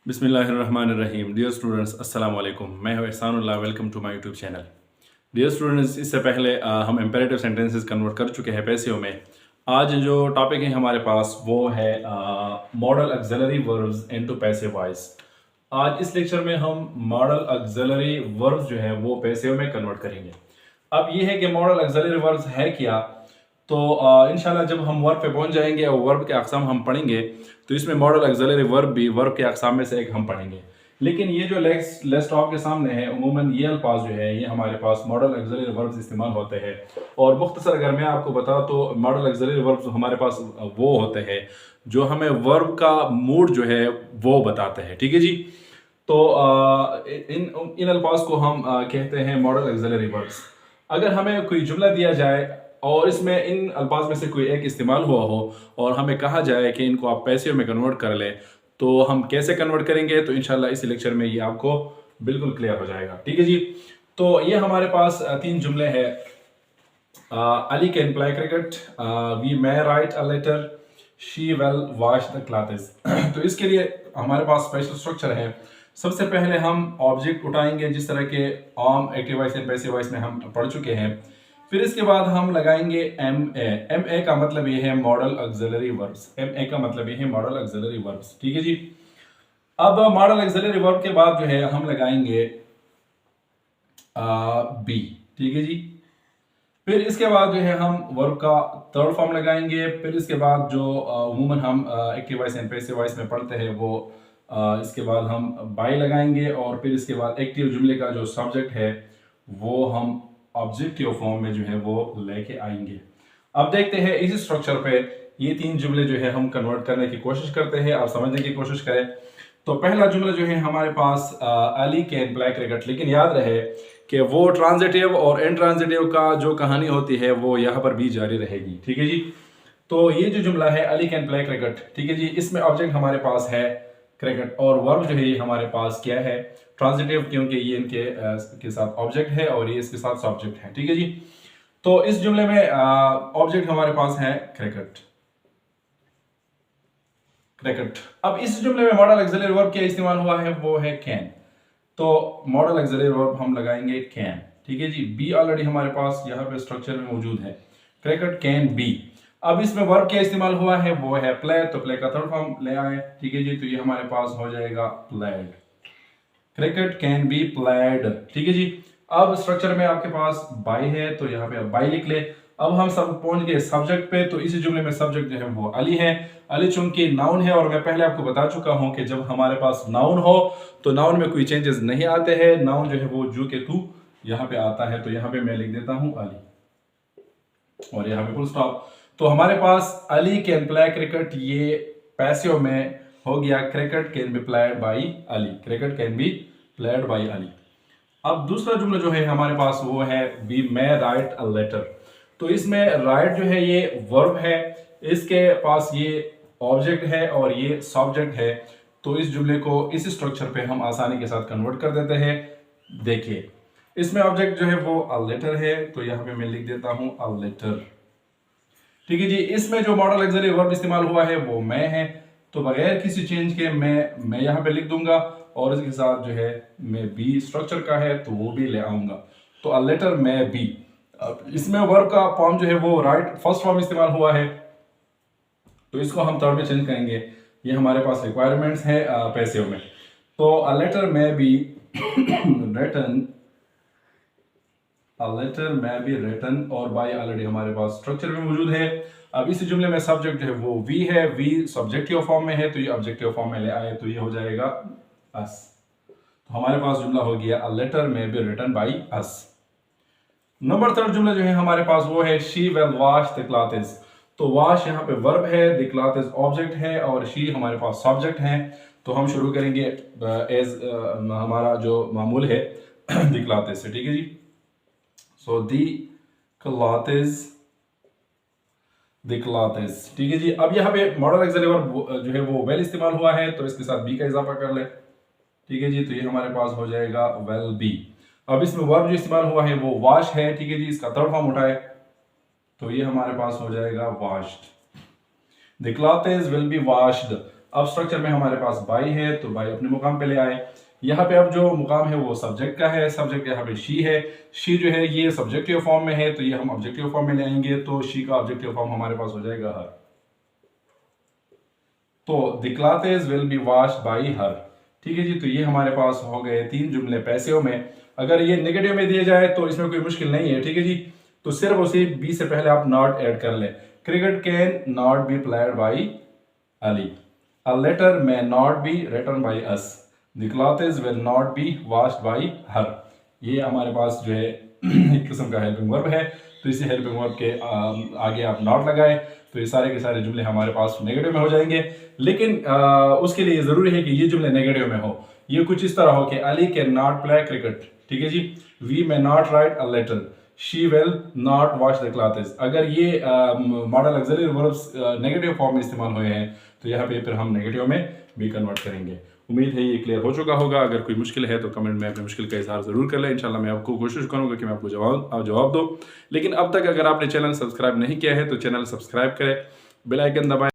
बिस्मिल्लाहिर्रहमानिर्रहीम। Dear students, अस्सलाम वालेकुम। मैं हूं Ehsanullah. Welcome to my YouTube channel. Dear students, इससे पहले हम इम्पेरेटिव सेंटेंसेस कन्वर्ट कर चुके हैं पैसिव में। आज जो टॉपिक है हमारे पास वो है modal auxiliary verbs into passive voice. आज इस लेक्चर में हम मॉडल ऑक्सिलरी वर्ब्स जो है वो पैसिव में कन्वर्ट करेंगे। अब ये है कि मॉडल ऑक्सिलरी वर्ब्स है क्या, तो इंशाल्लाह जब हम वर्ब पे पहुंच जाएंगे और वर्ब के अक़साम हम पढ़ेंगे तो इसमें मॉडल ऑक्सिलरी वर्ब भी वर्ब के अक़साम में से एक हम पढ़ेंगे। लेकिन ये जो लिस्ट आपके सामने है, उमूमन ये अल्फाज जो है ये हमारे पास मॉडल ऑक्सिलरी वर्ब्स इस्तेमाल होते हैं। और मुख्तसर अगर मैं आपको बताऊं तो मॉडल ऑक्सिलरी वर्ब्स हमारे पास वो होते हैं जो हमें वर्ब का मूड जो है वो बताते हैं। ठीक है जी। तो इन इन अल्फाज को हम कहते हैं मॉडल ऑक्सिलरी वर्ब्स। अगर हमें कोई जुमला दिया जाए और इसमें इन अल्फाज में से कोई एक इस्तेमाल हुआ हो और हमें कहा जाए कि इनको आप पैसिव में कन्वर्ट कर लें, तो हम कैसे कन्वर्ट करेंगे, तो इंशाल्लाह इस लेक्चर में ये आपको बिल्कुल क्लियर हो जाएगा। ठीक है जी। तो ये हमारे पास तीन जुमले हैं। Ali can play cricket, we may write a letter, she will wash the clothes. तो इसके लिए हमारे पास स्पेशल स्ट्रक्चर है। सबसे पहले हम ऑब्जेक्ट उठाएंगे जिस तरह के आम active voice and passive voice में हम पढ़ चुके हैं। फिर इसके बाद हम लगाएंगे एम ए का मतलब ये है modal auxiliary verbs. M A का मतलब ये है मॉडल ऑक्सिलरी वर्ब्स। ठीक है जी। अब मॉडल ऑक्सिलरी वर्ब के बाद जो है हम लगाएंगे बी। ठीक है जी। फिर इसके बाद जो है हम वर्ब का थर्ड फॉर्म लगाएंगे। फिर इसके बाद जो अमूमन हम active voice and passive voice में पढ़ते हैं वो इसके बाद हम बाय लगाएंगे। और फिर इसके बाद एक्टिव जुमले का जो सब्जेक्ट है वो हम ऑब्जेक्टिव फॉर्म में जो है वो लेके आएंगे। अब देखते हैं इस स्ट्रक्चर पे ये तीन जुमले जो है हम कन्वर्ट करने की कोशिश करते हैं। आप समझने की कोशिश करें तो पहला जुमला जो है हमारे पास अली कैन प्ले क्रिकेट। लेकिन याद रहे कि वो ट्रांजिटिव और इनट्रांजिटिव का जो कहानी होती है वो यहाँ पर भी जारी रहेगी। ठीक है जी। तो ये जो जुमला है अली कैन प्ले क्रिकेट, ठीक है जी, इसमें ऑब्जेक्ट हमारे पास है क्रिकेट और वर्ब जो है ये हमारे पास क्या है, ट्रांजिटिव, क्योंकि ये इनके के साथ ऑब्जेक्ट है और ये इसके साथ सब्जेक्ट है। ठीक है जी। तो इस जुमले में ऑब्जेक्ट हमारे पास है क्रिकेट। क्रिकेट। अब इस जुमले में मॉडल ऑक्सिलरी वर्ब क्या इस्तेमाल हुआ है वो है कैन। तो मॉडल ऑक्सिलरी वर्ब हम लगाएंगे कैन। ठीक है जी। बी ऑलरेडी हमारे पास यहाँ पे स्ट्रक्चर में मौजूद है, क्रिकेट कैन बी। अब इसमें वर्ब क्या इस्तेमाल हुआ है वो है प्ले, तो प्ले का थर्ड फॉर्म ले आए। ठीक है जी। तो ये हमारे पास हो जाएगा played. Cricket can be played. ठीक है जी। अब स्ट्रक्चर में आपके पास बाय है तो यहाँ पे आप बाय लिख ले। अब हम सब पहुंच गए सब्जेक्ट पे। तो इसी जुमले में सब्जेक्ट जो है वो अली है। अली चूंकि नाउन है और मैं पहले आपको बता चुका हूं कि जब हमारे पास नाउन हो तो नाउन में कोई चेंजेस नहीं आते हैं। नाउन जो है वो जू के तू यहाँ पे आता है। तो यहाँ पे मैं लिख देता हूं अली और यहाँ पे फुल स्टॉप। तो हमारे पास अली कैन प्ले क्रिकेट ये पैसिव में हो गया, cricket can be played by Ali. Cricket can be played by Ali. अब दूसरा जुमला जो है हमारे पास वो है we may write a letter. तो इसमें राइट जो है ये वर्ब है, इसके पास ये ऑब्जेक्ट है और ये सब्जेक्ट है। तो इस जुमले को इस स्ट्रक्चर पे हम आसानी के साथ कन्वर्ट कर देते हैं। देखिए इसमें ऑब्जेक्ट जो है वो अ लेटर है, तो यहाँ पे मैं लिख देता हूं अ लेटर। ठीक है जी। इसमें जो मॉडल ऑक्सिलरी वर्ब इस्तेमाल हुआ है वो मैं है, तो बगैर किसी चेंज के मैं यहाँ पे लिख दूंगा और इसके साथ जो है मैं बी स्ट्रक्चर का है तो वो भी ले आऊंगा। तो अ लेटर मैं बी। इसमें वर्ब का फॉर्म जो है वो राइट फर्स्ट फॉर्म इस्तेमाल हुआ है, तो इसको हम थर्ड में चेंज करेंगे। ये हमारे पास रिक्वायरमेंट्स है पैसिव में। तो अ लेटर मैं बी रिटन, लेटर में भी रिटन और बाय ऑलरेडी हमारे पास स्ट्रक्चर में मौजूद है। अब इस जुमले में सब्जेक्ट जो है वो वी है, वी सब्जेक्टिव फॉर्म में है तो ये ऑब्जेक्टिव फॉर्म में ले आए तो ये हो जाएगा अस। तो हमारे पास जुमला हो गया a letter may be written by us. Number third जुमला जो है हमारे पास वो है she will wash the clothes. तो वॉश यहाँ पे वर्ब है, द क्लॉथ्स ऑब्जेक्ट है और शी हमारे पास सब्जेक्ट है। तो हम शुरू करेंगे एज हमारा जो मामूल है द क्लॉथ्स से। ठीक है जी। सो दी क्लॉथ्स, द क्लॉथ्स। ठीक है जी। अब यहाँ पे मॉडल ऑक्सिलरी वर्ब जो है वो वेल इस्तेमाल हुआ है तो इसके साथ बी का इजाफा कर ले। ठीक है जी। तो ये हमारे पास हो जाएगा वेल बी। अब इसमें वर्ब जो इस्तेमाल हुआ है वो वॉश है। ठीक है जी। इसका थर्ड फॉर्म उठाए तो ये हमारे पास हो जाएगा washed. The clothes will be washed. अब स्ट्रक्चर में हमारे पास बाई है, तो बाई अपने मुकाम पे ले आए। यहाँ पे अब जो मुकाम है वो सब्जेक्ट का है, सब्जेक्ट यहाँ पे शी है। शी जो है ये सब्जेक्टिव फॉर्म में है, तो ये हम ऑब्जेक्टिव फॉर्म में ले आएंगे, तो शी का ऑब्जेक्टिव फॉर्म हमारे पास हो जाएगा हर। तो the clothes will be washed by her. ठीक है जी, तो ये हमारे पास हो गए 3 जुमले पैसिव में। अगर ये नेगेटिव में दिए जाए तो इसमें कोई मुश्किल नहीं है। ठीक है जी, तो सिर्फ उसी बी से पहले आप नॉट ऐड कर लें। Cricket can not be played by Ali. A letter may not be written by us. The clothes will not be washed by her. ये हमारे पास जो है एक किस्म का हेल्पिंग वर्ब है, तो इसी हेल्पिंग वर्ब के आगे आप नॉट लगाएं, तो ये सारे के सारे जुमले हमारे पास नेगेटिव में हो जाएंगे। लेकिन उसके लिए ज़रूरी है कि ये जुमले नेगेटिव में हो। ये कुछ इस तरह हो कि Ali can not play cricket. ठीक है जी, we may not write a letter, she will not wash the clothes. अगर ये modal auxiliary verbs negative form में इस्तेमाल हुए हैं, तो यहाँ पे फिर हम नेगेटिव में भी कन्वर्ट करेंगे। उम्मीद है ये क्लियर हो चुका होगा। अगर कोई मुश्किल है तो कमेंट में अपनी मुश्किल का इजहार ज़रूर कर लें। इंशाल्लाह मैं आपको कोशिश करूँगा कि मैं आपको जवाब दूँ। लेकिन अब तक अगर आपने चैनल सब्सक्राइब नहीं किया है तो चैनल सब्सक्राइब करें, बेल आइकन दबाएं।